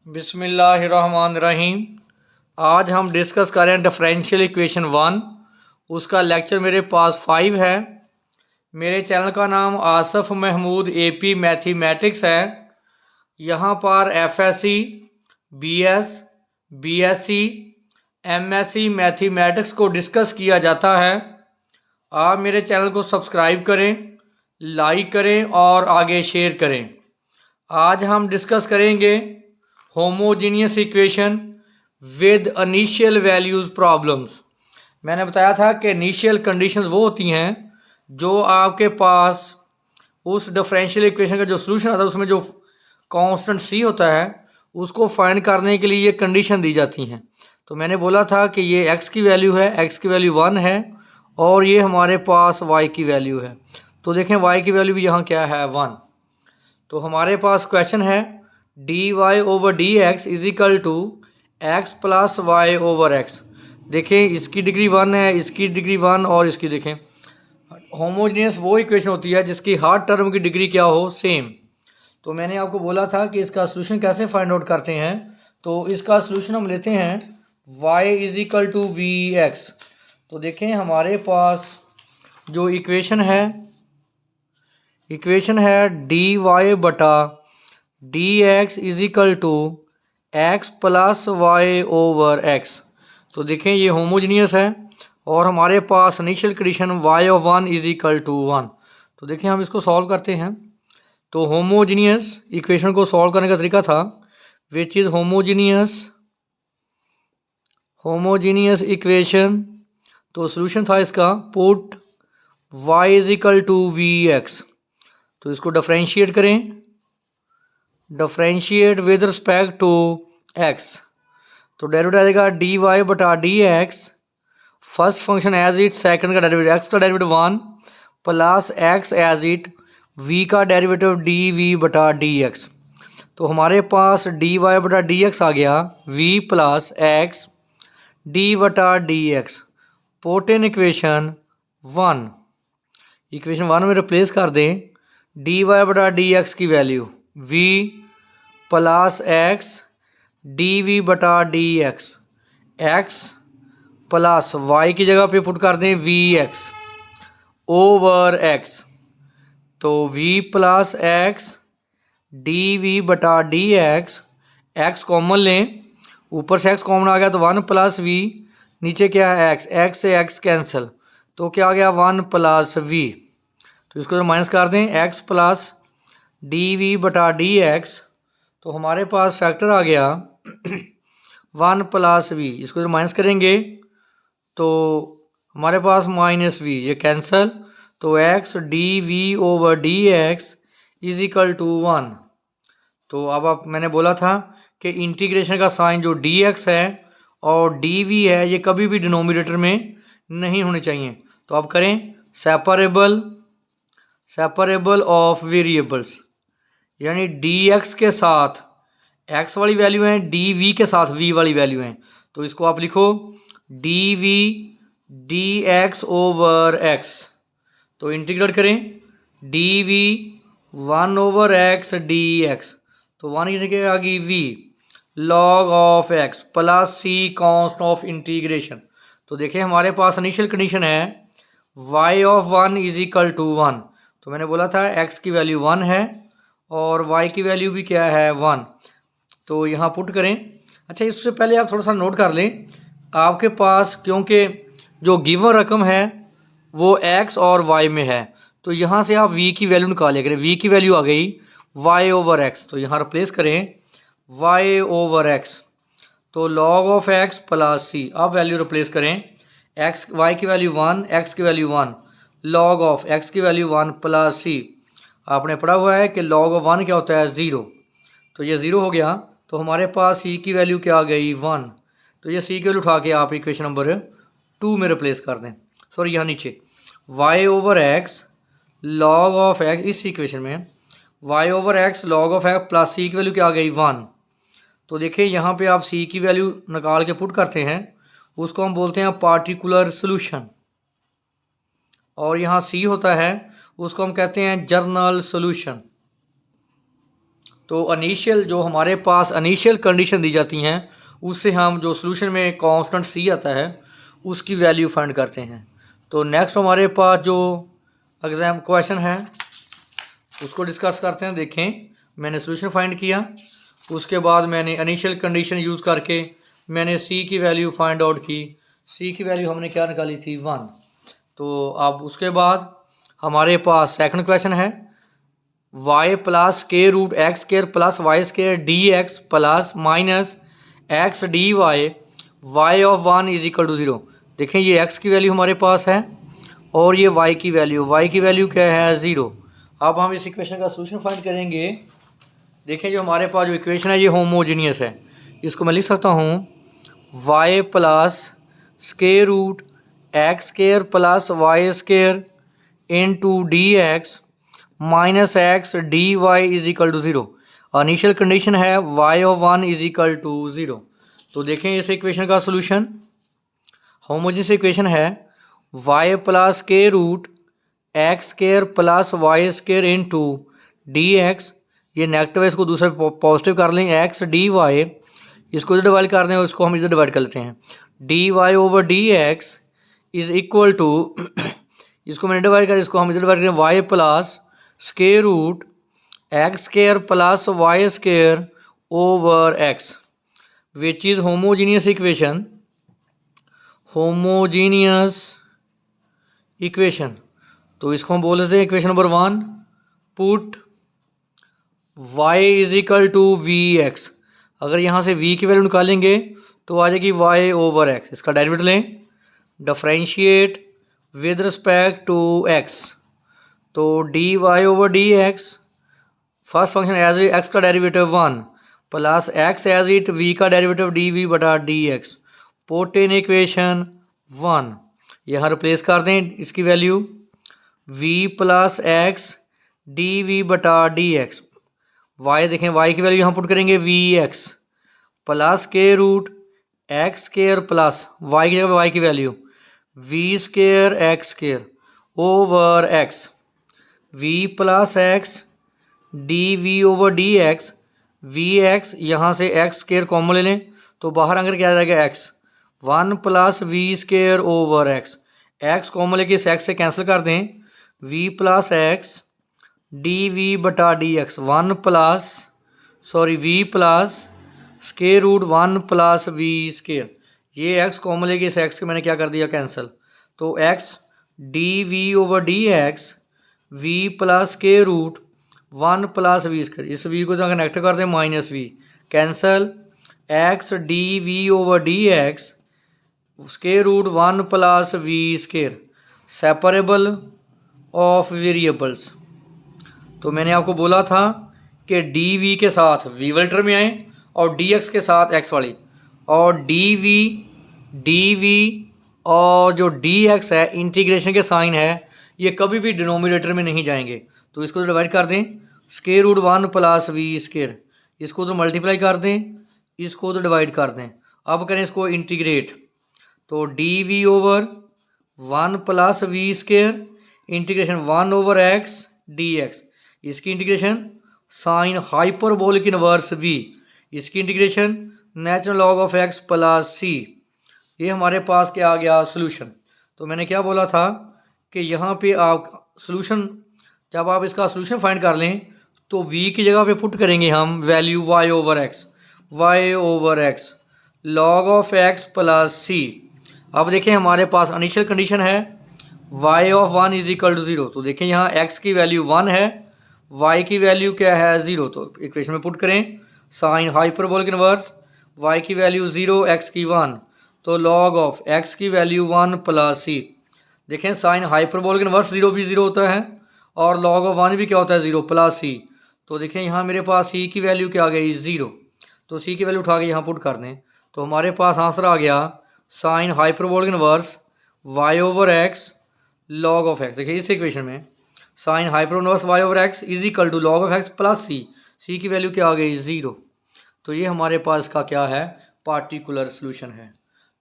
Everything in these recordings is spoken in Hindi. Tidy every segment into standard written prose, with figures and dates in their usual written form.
बिस्मिल्लाहिर्रहमानिर्रहीम। आज हम डिस्कस करें डिफरेंशियल इक्वेशन 1। उसका लेक्चर मेरे पास 5 है। मेरे चैनल का नाम आसफ़ महमूद AP मैथमेटिक्स है। यहाँ पर FSc, BS, BSc, MSc mathematics को डिस्कस किया जाता है। आप मेरे चैनल को सब्सक्राइब करें, लाइक करें और आगे शेयर करें। आज हम डिस्कस करेंगे homogeneous equation with initial values problems. मैंने बताया था कि इनिशियल कंडीशंस वो होती हैं जो आपके पास उस डिफरेंशियल इक्वेशन का जो सोल्यूशन आता है उसमें जो कांस्टेंट c होता है उसको फाइंड करने के लिए ये कंडीशन दी जाती हैं। तो मैंने बोला था कि ये x की वैल्यू है, x की वैल्यू 1 है और ये हमारे पास y की वैल्यू है। तो देखें y की वैल्यू भी यहाँ क्या है 1। तो हमारे पास क्वेश्चन है dy/dx is equal to x plus Y over x. देखें इसकी डिग्री 1 है, इसकी डिग्री 1 और इसकी देखें। होमोजीनियस वो इक्वेशन होती है जिसकी हर टर्म की डिग्री क्या हो, सेम। तो मैंने आपको बोला था कि इसका सोल्यूशन कैसे फाइंड आउट करते हैं। तो इसका सोल्यूशन हम लेते हैं y is equal to we x. तो देखें हमारे पास जो इक्वेशन है dy/dx is equal to x plus Y over X. तो देखें ये होमोजीनियस है और हमारे पास initial condition y(1) is equal to 1। तो देखें हम इसको सॉल्व करते हैं। तो होमोजीनियस इक्वेशन को सॉल्व करने का तरीका था विच इज़ होमोजीनियस इक्वेशन। तो सोल्यूशन था इसका put y is equal to we x. तो इसको डिफरेंशिएट करें, differentiate with respect to x। तो डेरिवेटिव आ जाएगा dy/dx, first function as it, second का डेरिवेटिव x का derivative 1 plus x as it, v का डेरिवेटिव dv/dx। तो हमारे पास dy/dx आ गया v plus x d/dx। Put in equation 1, equation 1 में रिप्लेस कर दें dy/dx की value v plus x dv/dx, x plus y की जगह पे पुट कर दें vx ओवर x। तो v plus x dv/dx, x common लें, ऊपर से x कॉमन आ गया तो 1 प्लस v, नीचे क्या है x से x कैंसिल, तो क्या आ गया 1 प्लस v। तो इसको जो माइनस कर दें x प्लस dv/dx, तो हमारे पास फैक्टर आ गया 1 प्लस v। इसको जो माइनस करेंगे तो हमारे पास माइनस v, ये कैंसिल, तो x dv/dx is equal to 1। तो अब मैंने बोला था कि इंटीग्रेशन का साइन जो dx है और dv है ये कभी भी डिनोमिनेटर में नहीं होने चाहिए। तो अब करें सेपरेबल ऑफ वेरिएबल्स, यानी dx के साथ x वाली वैल्यू है, dv के साथ v वाली वैल्यू है। तो इसको आप लिखो dv dx ओवर x। तो इंटीग्रेट करें dv 1 ओवर x dx। तो 1 की जगह आ गई v log of x plus c const of integration. तो देखिए हमारे पास इनिशियल कंडीशन है y(1) इज इक्वल टू 1। तो मैंने बोला था x की वैल्यू 1 है और y की वैल्यू भी क्या है 1। तो यहाँ पुट करें। अच्छा, इससे पहले आप थोड़ा सा नोट कर लें, आपके पास क्योंकि जो गिवन रकम है वो x और y में है, तो यहाँ से आप v की वैल्यू निकाले करें। v की वैल्यू आ गई y ओवर x, तो यहाँ रिप्लेस करें y ओवर x। तो log of x plus c, अब वैल्यू रिप्लेस करें y की वैल्यू 1, x की वैल्यू 1, log ऑफ x की वैल्यू 1 प्लस c। आपने पढ़ा हुआ है कि log ऑफ 1 क्या होता है 0, तो ये 0 हो गया। तो हमारे पास c की वैल्यू क्या आ गई 1। तो ये c की वैल्यू उठा के आप इक्वेशन नंबर 2 में रिप्लेस कर दें। सॉरी यहाँ नीचे y over x log of x, इस इक्वेशन में y over x log of x plus c की वैल्यू क्या आ गई 1। तो देखिए यहाँ पे आप c की वैल्यू निकाल के पुट करते हैं, उसको हम बोलते हैं पार्टिकुलर सोल्यूशन, और यहाँ c होता है उसको हम कहते हैं जर्नल सोल्यूशन। तो इनिशियल जो हमारे पास इनिशियल कंडीशन दी जाती हैं उससे हम जो सोल्यूशन में कांस्टेंट सी आता है उसकी वैल्यू फाइंड करते हैं। तो नेक्स्ट हमारे पास जो एग्जाम क्वेश्चन है उसको डिस्कस करते हैं। देखें, मैंने सोल्यूशन फाइंड किया, उसके बाद मैंने इनिशियल कंडीशन यूज़ करके मैंने सी की वैल्यू फाइंड आउट की। सी की वैल्यू हमने क्या निकाली थी 1। तो अब उसके बाद हमारे पास सेकंड क्वेश्चन है y plus square root x square plus y square d x plus minus x d y y of 1 is equal to 0। देखें, ये x की वैल्यू हमारे पास है और ये y की वैल्यू क्या है 0। अब हम इस इक्वेशन का सोल्यूशन फाइंड करेंगे। देखें, जो हमारे पास जो इक्वेशन है ये होमोजीनियस है। इसको मैं लिख सकता हूँ y plus square root x square plus y square into d x minus x d y is equal to 0। Initial condition है y of 1 is equal to 0। तो देखें इस इक्वेशन का सोल्यूशन, होमोजीनियस इक्वेशन है y plus square root x square plus y square into d x, ये नेगेटिव है इसको दूसरे पॉजिटिव कर लें, एक्स डी वाई इसको इधर डिवाइड कर दें और इसको हम इधर डिवाइड कर लेते हैं। D Y over D x is equal to इसको मैंने डिवाइड कर, इसको हम इधर डिवाइड करें y plus square root x square plus y square over x which is homogeneous equation. तो इसको हम बोल देते हैं equation number 1। Put y is equal to we x. अगर यहाँ से v की वैल्यू निकालेंगे तो आ जाएगी y ओवर x। इसका डेरिवेटिव लें, differentiate with respect to x। तो D Y over D X, first function as X का derivative 1 plus X as it v का डेरिवेटिव डी वी बटा D X, put in equation 1। यहाँ रिप्लेस कर दें इसकी value v plus x D V बटा डी एक्स। y देखें, y की वैल्यू यहाँ पुट करेंगे V X plus square root x square plus y की जगह y की value v square x square over x, v plus x D we over D x, v x यहाँ से एक्स स्क्वायर कॉमन ले लें तो बाहर आकर क्या आ जाएगा x, 1 plus we square over X, X common लेके इस एक्स से कैंसिल कर दें, v plus x D V बटा D x, V plus square root 1 plus we square, ये x कॉमन लेके इस x के मैंने क्या कर दिया कैंसिल। तो x d we over D x v plus square root 1 plus we square, इस v को अगर नेगेटिव कर दें minus v, cancel x d we over D x square root 1 plus we square, separable of variables. तो मैंने आपको बोला था कि डी वी के साथ वी वाले टर्म में आए और डी एक्स के साथ एक्स वाली, और डी वी और जो डी एक्स है इंटीग्रेशन के साइन है ये कभी भी डिनोमिनेटर में नहीं जाएंगे। तो इसको तो डिवाइड कर दें, square root 1 plus we square, इसको तो मल्टीप्लाई कर दें, इसको तो डिवाइड कर दें। अब करें इसको इंटीग्रेट, तो D we over 1 plus we square integration 1 over X D X, इसकी integration sine hyperbolic inverse v, इसकी integration natural log of x plus C. ये हमारे पास क्या आ गया सोल्यूशन। तो मैंने क्या बोला था कि यहाँ पे आप सोल्यूशन, जब आप इसका सोल्यूशन फाइंड कर लें तो v की जगह पे पुट करेंगे हम value y over x log of x plus C. अब देखें हमारे पास इनिशियल कंडीशन है y of 1 is equal to 0। तो देखें यहाँ x की वैल्यू 1 है, y की वैल्यू क्या है 0। तो इक्वेशन में पुट करें साइन हाइपरबोलिक इनवर्स, y की वैल्यू 0 x की 1, तो लॉग ऑफ x की वैल्यू 1 प्लस सी। देखें साइन हाइपरबोलिक इनवर्स 0 भी 0 होता है और लॉग ऑफ 1 भी क्या होता है 0 प्लस सी। तो देखें यहाँ मेरे पास c की वैल्यू क्या आ गई 0, तो c की वैल्यू उठा के यहाँ पुट कर दें तो हमारे पास आंसर आ गया sine hyperbolic inverse y over x log of x। देखिए इस इक्वेशन में sine hyperbolic inverse y over x is equal to log of x plus c की वैल्यू क्या आ गई 0। तो ये हमारे पास का क्या है पार्टिकुलर सोल्यूशन है।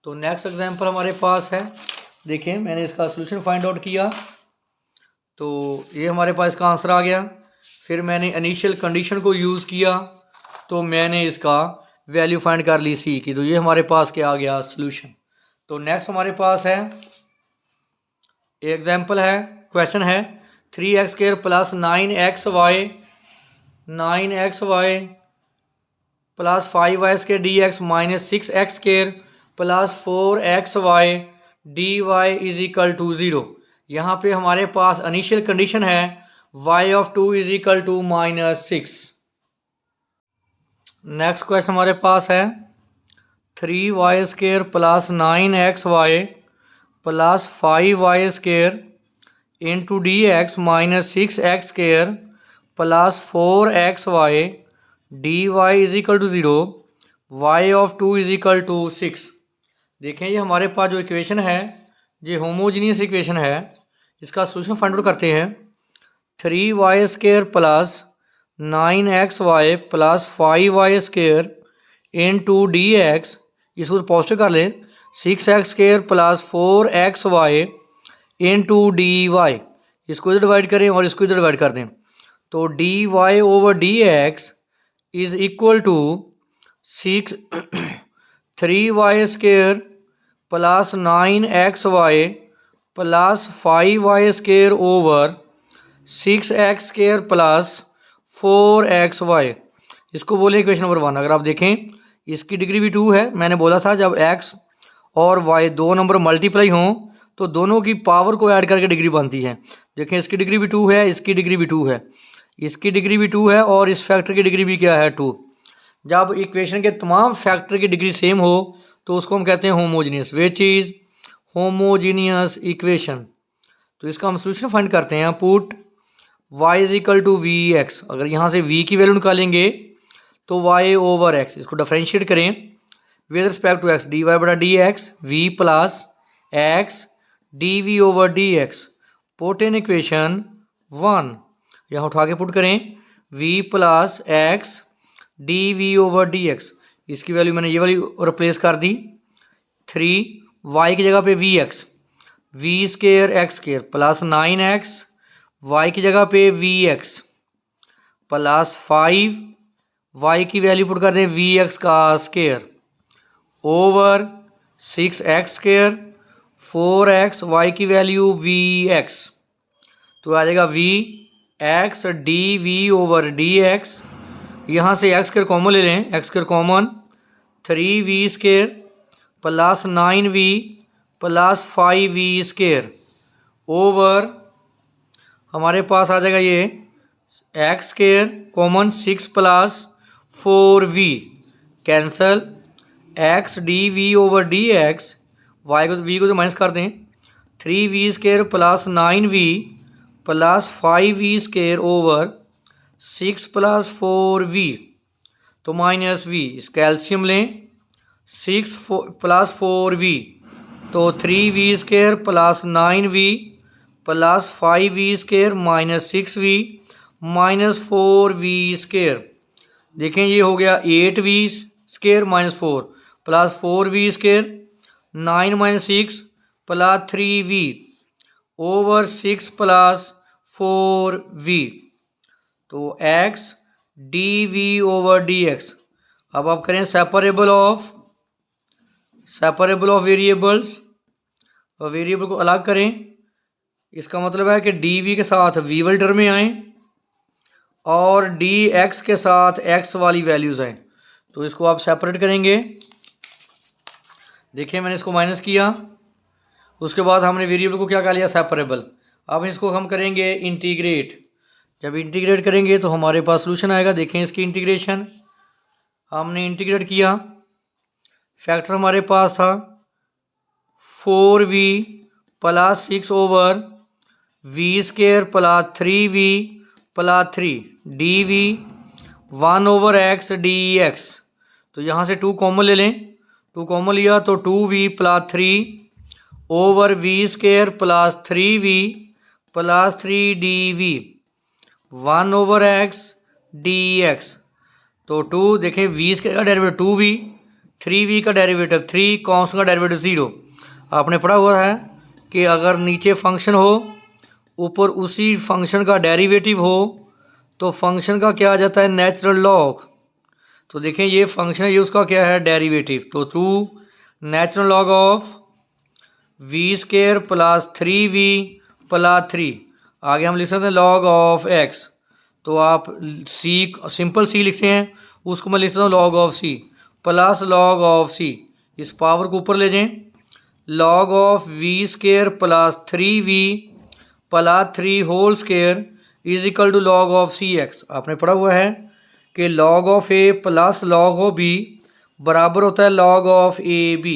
तो नेक्स्ट एग्जांपल हमारे पास है, देखें मैंने इसका सोल्यूशन फाइंड आउट किया तो ये हमारे पास इसका आंसर आ गया फिर मैंने इनिशियल कंडीशन को यूज़ किया तो मैंने इसका वैल्यू फाइंड कर ली सी की। तो ये हमारे पास क्या आ गया, सोल्यूशन। तो नेक्स्ट हमारे पास है एग्जाम्पल है, क्वेश्चन है 3x² plus 9xy plus 5y² dx minus 6x² plus 4xy dy is equal to 0। यहाँ पे हमारे पास इनिशियल कंडीशन है y(2) is equal to -6। Next question हमारे पास है 3y² plus 9xy plus 5y² into dx minus 6x² plus 4xy dy is equal to 0, y(2) is equal to 6। देखें ये हमारे पास जो इक्वेशन है ये होमोजीनियस इक्वेशन है। इसका सोल्यूशन फाइंड आउट करते हैं। 3y² plus 9xy plus 5y² into dx, इसको पॉजिटिव कर ले, 6x² plus 4xy into dy, इसको इधर डिवाइड करें और इसको इधर डिवाइड कर दें। तो dy/dx is equal to 3y² plus 9xy plus 5y² over 6x² plus 4xy, इसको बोले इक्वेशन नंबर 1। अगर आप देखें इसकी डिग्री भी 2 है। मैंने बोला था जब x और y दो नंबर मल्टीप्लाई हों तो दोनों की पावर को ऐड करके डिग्री बनती है। देखें इसकी डिग्री भी 2 है, इसकी डिग्री भी 2 है, इसकी डिग्री भी 2 है और इस फैक्टर की डिग्री भी क्या है, 2। जब इक्वेशन के तमाम फैक्टर की डिग्री सेम हो तो उसको हम कहते हैं homogeneous, which is homogeneous equation. तो इसका हम सोल्यूशन फाइंड करते हैं। Put y is equal to we x, अगर यहाँ से v की वैल्यू निकालेंगे तो y/x, इसको डिफरेंशिएट करें with respect to x, dy/dx v plus x dv/dx, put in equation 1। यहाँ उठा के पुट करें v प्लस x dv/dx, इसकी वैल्यू मैंने ये वाली रिप्लेस कर दी, 3y की जगह पे vx, v² x² plus 9x, y की जगह पे vx प्लस 5, y की वैल्यू पुट कर दें vx का square over 6x², 4x, y की वैल्यू vx, तो आ जाएगा vx dv/dx। यहाँ से x² कॉमन ले लें, x² common, 3v² plus 9v plus 5v² over हमारे पास आ जाएगा ये x² common, 6 plus 4v cancel, x dv/dx, y को v को तो माइनस कर दें, 3v² plus 9v plus 5v² over 6 plus 4v, तो माइनस v, इस कैल्शियम लें, 6 प्लस 4v, तो 3v² plus 9v plus 5v² minus 6v minus 4v²। देखें ये हो गया 8v² minus 4 plus 4v², 9 minus 6 plus 3v over 6 plus 4v, तो x dv/dx। अब आप करें सेपरेबल ऑफ वेरिएबल्स, और वेरिएबल को अलग करें। इसका मतलब है कि dv के साथ v वाली टर्म में आए और dx के साथ x वाली वैल्यूज़ आए। तो इसको आप सेपरेट करेंगे। देखिए मैंने इसको माइनस किया, उसके बाद हमने वेरिएबल को क्या कर लिया, सेपरेबल। अब इसको हम करेंगे इंटीग्रेट। जब इंटीग्रेट करेंगे तो हमारे पास सोल्यूशन आएगा। देखें इसकी इंटीग्रेशन हमने इंटीग्रेट किया, फैक्टर हमारे पास था 4v plus 6 over v² plus 3v plus 3 dv 1 over x dx। तो यहाँ से 2 कॉमन ले लें, 2 कॉमन लिया तो 2v plus 3 over v² plus 3v plus 3 dv 1 over x dx। तो 2 देखें v का डेरिवेटिव 2v, 3v का डेरिवेटिव 3, कॉन्स्टेंट का डेरिवेटिव 0। आपने पढ़ा हुआ है कि अगर नीचे फंक्शन हो ऊपर उसी फंक्शन का डेरिवेटिव हो तो फंक्शन का क्या आ जाता है, नेचुरल लॉग। तो देखें ये फंक्शन ये उसका क्या है, डेरिवेटिव। तो through natural log of we square plus 3v plus 3, आगे हम लिख सकते हैं लॉग ऑफ x। तो आप सी सिंपल सी लिखते हैं, उसको मैं लिखता हूँ log of C plus log of C, इस पावर को ऊपर ले जाएं, log of we square plus 3v plus 3 whole square is equal to log of C X. आपने पढ़ा हुआ है कि log of A plus log of B बराबर होता है log of A B.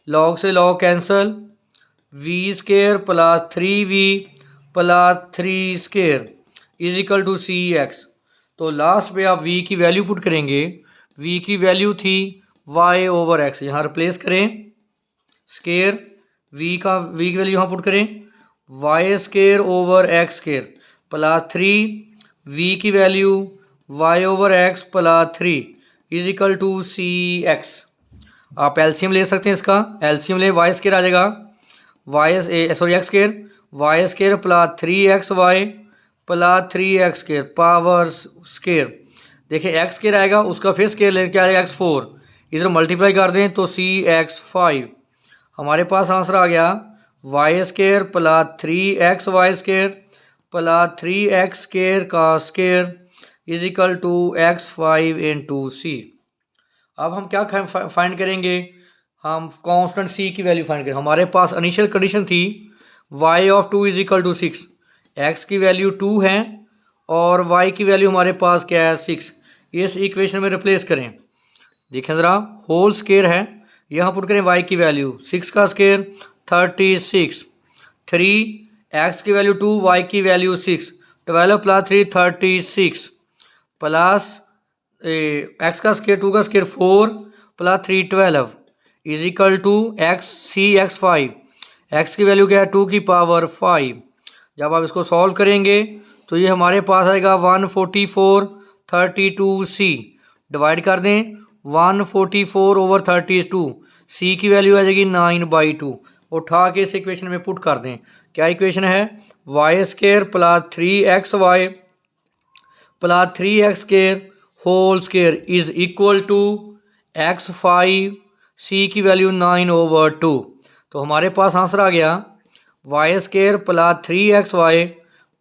Log से log cancel, V square plus 3v plus 3 square is equal to C X. तो लास्ट पे आप v की वैल्यू पुट करेंगे, v की वैल्यू थी y ओवर x, यहाँ रिप्लेस करें स्केयर, v की वैल्यू यहाँ पुट करें y square over x square plus 3 v की value y over x plus 3 is equal to C x. आप एलसीएम ले सकते हैं, इसका एलसीएम ले, y स्केयर आ जाएगा x square plus 3xy plus 3x square power square. देखिए x स्केयर आएगा, उसका फिर स्केयर लेकर क्या आएगा x4, इधर मल्टीप्लाई कर दें तो cx5। हमारे पास आंसर आ गया y square plus 3xy square plus 3x square का square is equal to x5 into C. अब हम क्या फाइंड करेंगे, हम कांस्टेंट c की वैल्यू फाइंड करें। हमारे पास इनिशियल कंडीशन थी y of 2 is equal to 6, x की वैल्यू 2 है और y की वैल्यू हमारे पास क्या है 6। इस इक्वेशन में रिप्लेस करें, देखें ज़रा, होल स्केयर है, यहाँ पुट करें y की वैल्यू 6 का स्केयर 36, 3 x की वैल्यू 2 y की वैल्यू 6, 12 प्लस 3 36 प्लस x का स्केयर 2 का square 4 plus 3 12 is equal to cx5। x की वैल्यू क्या है 2 की पावर 5। जब आप इसको सॉल्व करेंगे तो ये हमारे पास आएगा 144 32c। डिवाइड कर दें 144 ओवर 32, c की वैल्यू आ जाएगी 9/2। उठा के इस इक्वेशन में पुट कर दें। क्या इक्वेशन है, y square plus 3xy plus 3x square whole square is equal to x5, c की वैल्यू 9/2। तो हमारे पास आंसर आ गया y square plus 3xy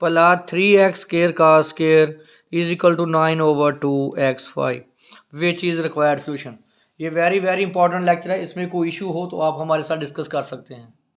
plus 3x square का square is equal to 9/2 x5 which is required solution. ये वेरी इंपॉर्टेंट लेक्चर है, इसमें कोई इशू हो तो आप हमारे साथ डिस्कस कर सकते हैं।